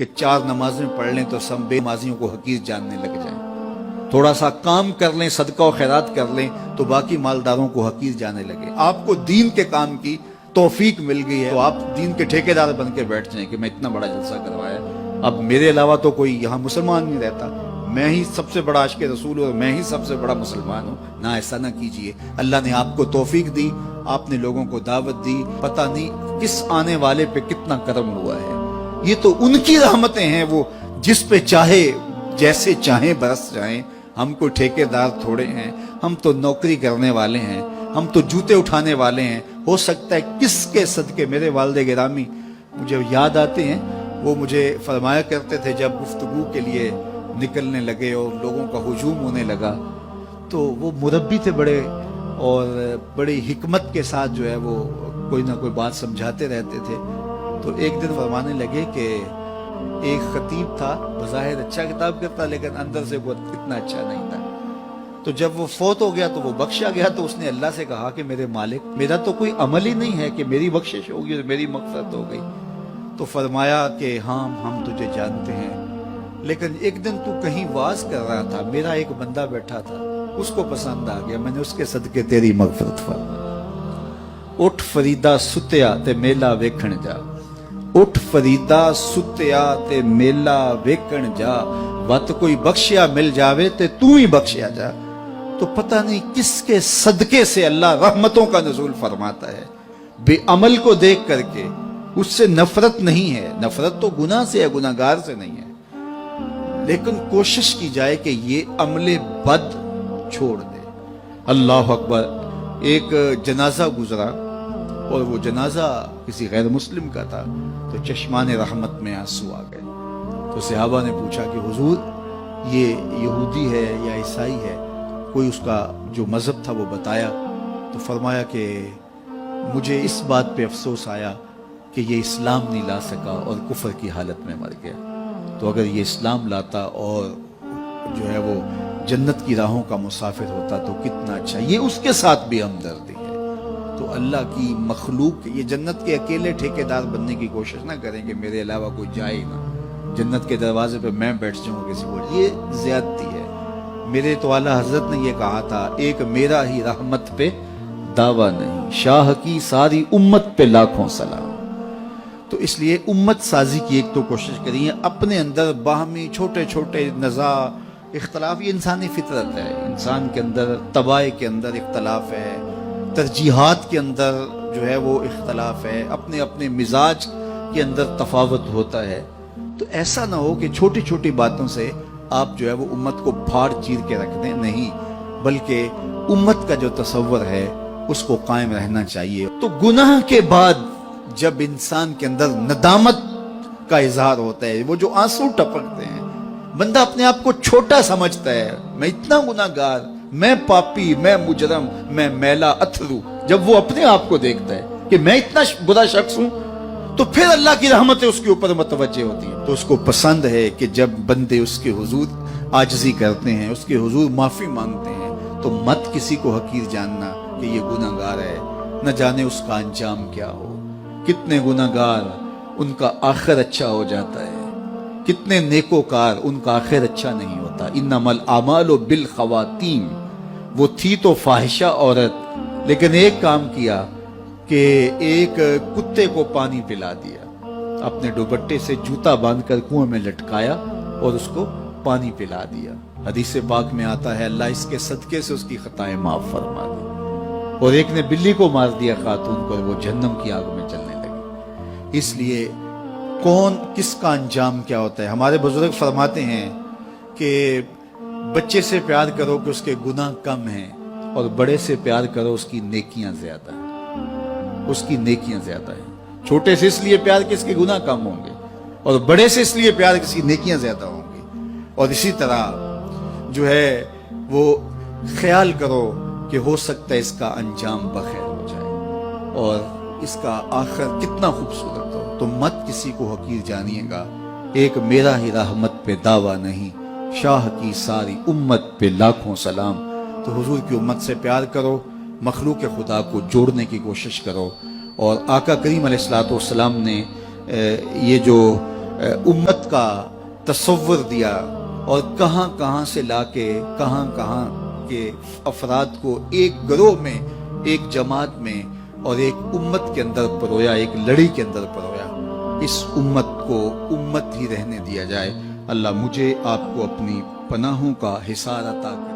کہ 4 نمازیں پڑھ لیں تو سب بے نمازیوں کو حقیر جاننے لگ جائیں، تھوڑا سا کام کر لیں، صدقہ و خیرات کر لیں تو باقی مالداروں کو حقیر جانے لگے۔ آپ کو دین کے کام کی توفیق مل گئی ہے تو آپ دین کے ٹھیکیدار بن کے بیٹھ جائیں کہ میں اتنا بڑا جلسہ کروایا، اب میرے علاوہ تو کوئی یہاں مسلمان نہیں رہتا، میں ہی سب سے بڑا عاشق رسول ہوں اور میں ہی سب سے بڑا مسلمان ہوں۔ نہ، ایسا نہ کیجئے۔ اللہ نے آپ کو توفیق دی، آپ نے لوگوں کو دعوت دی، پتہ نہیں کس آنے والے پہ کتنا کرم ہوا ہے۔ یہ تو ان کی رحمتیں ہیں، وہ جس پہ چاہے جیسے چاہیں برس جائیں۔ ہم کوئی ٹھیکیدار تھوڑے ہیں، ہم تو نوکری کرنے والے ہیں، ہم تو جوتے اٹھانے والے ہیں۔ ہو سکتا ہے کس کے صدقے میرے والد گرامی مجھے یاد آتے ہیں، وہ مجھے فرمایا کرتے تھے جب گفتگو کے لیے نکلنے لگے اور لوگوں کا ہجوم ہونے لگا تو وہ مربی تھے بڑے، اور بڑی حکمت کے ساتھ جو ہے وہ کوئی نہ کوئی بات سمجھاتے رہتے تھے۔ تو ایک دن فرمانے لگے کہ ایک خطیب تھا، بظاہر اچھا کتاب کرتا لیکن اندر سے وہ اتنا اچھا نہیں تھا، تو جب وہ فوت ہو گیا تو وہ بخشا گیا تو اس نے اللہ سے کہا کہ میرے مالک، میرا تو کوئی عمل ہی نہیں ہے کہ میری بخشش ہوگی اور میری مغفرت ہو گئی۔ تو فرمایا کہ ہاں ہم تجھے جانتے ہیں، لیکن ایک دن تو کہیں واز کر رہا تھا، میرا ایک بندہ بیٹھا تھا، اس کو پسند آ گیا، میں نے اس کے صدقے تیری مغفرت فرمائی۔ اٹھ فریدا ستیا تے میلا ویکھن جا، اٹھ فریدا ستیا تے میلا ویکھن جا، وت کوئی بخشیا مل جاوے تے تو ہی بخشیا جا۔ تو پتہ نہیں کس کے صدقے سے اللہ رحمتوں کا نزول فرماتا ہے۔ بے عمل کو دیکھ کر کے اس سے نفرت نہیں ہے، نفرت تو گناہ سے ہے، گناہگار سے نہیں ہے، لیکن کوشش کی جائے کہ یہ عمل بد چھوڑ دے۔ اللہ اکبر۔ ایک جنازہ گزرا اور وہ جنازہ کسی غیر مسلم کا تھا، تو چشمان رحمت میں آنسو آ گئے۔ تو صحابہ نے پوچھا کہ حضور یہ یہودی ہے یا عیسائی ہے؟ کوئی اس کا جو مذہب تھا وہ بتایا، تو فرمایا کہ مجھے اس بات پہ افسوس آیا کہ یہ اسلام نہیں لا سکا اور کفر کی حالت میں مر گیا، تو اگر یہ اسلام لاتا اور جو ہے وہ جنت کی راہوں کا مسافر ہوتا تو کتنا اچھا۔ یہ اس کے ساتھ بھی ہمدردی ہے۔ تو اللہ کی مخلوق، یہ جنت کے اکیلے ٹھیکیدار بننے کی کوشش نہ کریں کہ میرے علاوہ کوئی جائے ہی نہ، جنت کے دروازے پہ میں بیٹھ جاؤں کسی کو، یہ زیادتی ہے۔ میرے تو اعلیٰ حضرت نے یہ کہا تھا، ایک میرا ہی رحمت پہ دعویٰ نہیں، شاہ کی ساری امت پہ لاکھوں سلام۔ تو اس لیے امت سازی کی ایک تو کوشش کریے، اپنے اندر باہمی چھوٹے چھوٹے نزاع اختلاف، یہ انسانی فطرت ہے، انسان کے اندر طبائع کے اندر اختلاف ہے، ترجیحات کے اندر جو ہے وہ اختلاف ہے، اپنے اپنے مزاج کے اندر تفاوت ہوتا ہے۔ تو ایسا نہ ہو کہ چھوٹی چھوٹی باتوں سے آپ جو ہے وہ امت کو پھاڑ چیر کے رکھ دیں، نہیں، بلکہ امت کا جو تصور ہے اس کو قائم رہنا چاہیے۔ تو گناہ کے بعد جب انسان کے اندر ندامت کا اظہار ہوتا ہے، وہ جو آنسو ٹپکتے ہیں، بندہ اپنے آپ کو چھوٹا سمجھتا ہے، میں اتنا گناہگار، میں پاپی، میں مجرم، میں میلا اتھرو، جب وہ اپنے آپ کو دیکھتا ہے کہ میں اتنا برا شخص ہوں، تو پھر اللہ کی رحمتیں اس کے اوپر متوجہ ہوتی ہیں۔ تو اس کو پسند ہے کہ جب بندے اس کے حضور عاجزی کرتے ہیں، اس کے حضور معافی مانگتے ہیں، تو مت کسی کو حقیر جاننا کہ یہ گناہگار ہے، نہ جانے اس کا انجام کیا ہو۔ کتنے گناہگار ان کا آخر اچھا ہو جاتا ہے، کتنے نیکوکار ان کا آخر اچھا نہیں ہوتا۔ انما الاعمال بالخواتیم، وہ تھی تو فاحشہ عورت، لیکن ایک کام کیا کہ ایک کتے کو پانی پلا دیا، اپنے دوپٹے سے جوتا باندھ کر کنویں میں لٹکایا اور اس کو پانی پلا دیا۔ حدیث پاک میں آتا ہے اللہ اس کے صدقے سے اس کی خطائیں معاف فرما دی۔ اور ایک نے بلی کو مار دیا خاتون کو، وہ جہنم کی آگ میں جلنے لگی۔ اس لیے کون کس کا انجام کیا ہوتا ہے؟ ہمارے بزرگ فرماتے ہیں کہ بچے سے پیار کرو کہ اس کے گناہ کم ہیں، اور بڑے سے پیار کرو اس کی نیکیاں زیادہ ہیں، اس کی نیکیاں زیادہ ہیں۔ چھوٹے سے اس لیے پیار کہ اس کے گناہ کم ہوں گے، اور بڑے سے اس لیے پیار کہ اس کی نیکیاں زیادہ ہوں گی۔ اور اسی طرح جو ہے وہ خیال کرو کہ ہو سکتا ہے اس کا انجام بخیر ہو جائے اور اس کا آخر کتنا خوبصورت ہو۔ تو مت کسی کو حقیر جانیے گا، ایک میرا ہی رحمت پہ دعویٰ نہیں، شاہ کی ساری امت پہ لاکھوں سلام۔ تو حضور کی امت سے پیار کرو، مخلوق خدا کو جوڑنے کی کوشش کرو، اور آقا کریم علیہ الصلوۃ والسلام نے یہ جو امت کا تصور دیا اور کہاں کہاں سے لا کے کہاں کہاں کے افراد کو ایک گروہ میں، ایک جماعت میں اور ایک امت کے اندر پرویا، ایک لڑی کے اندر پرویا۔ اس امت کو امت ہی رہنے دیا جائے۔ اللہ مجھے آپ کو اپنی پناہوں کا حصار عطا کرے۔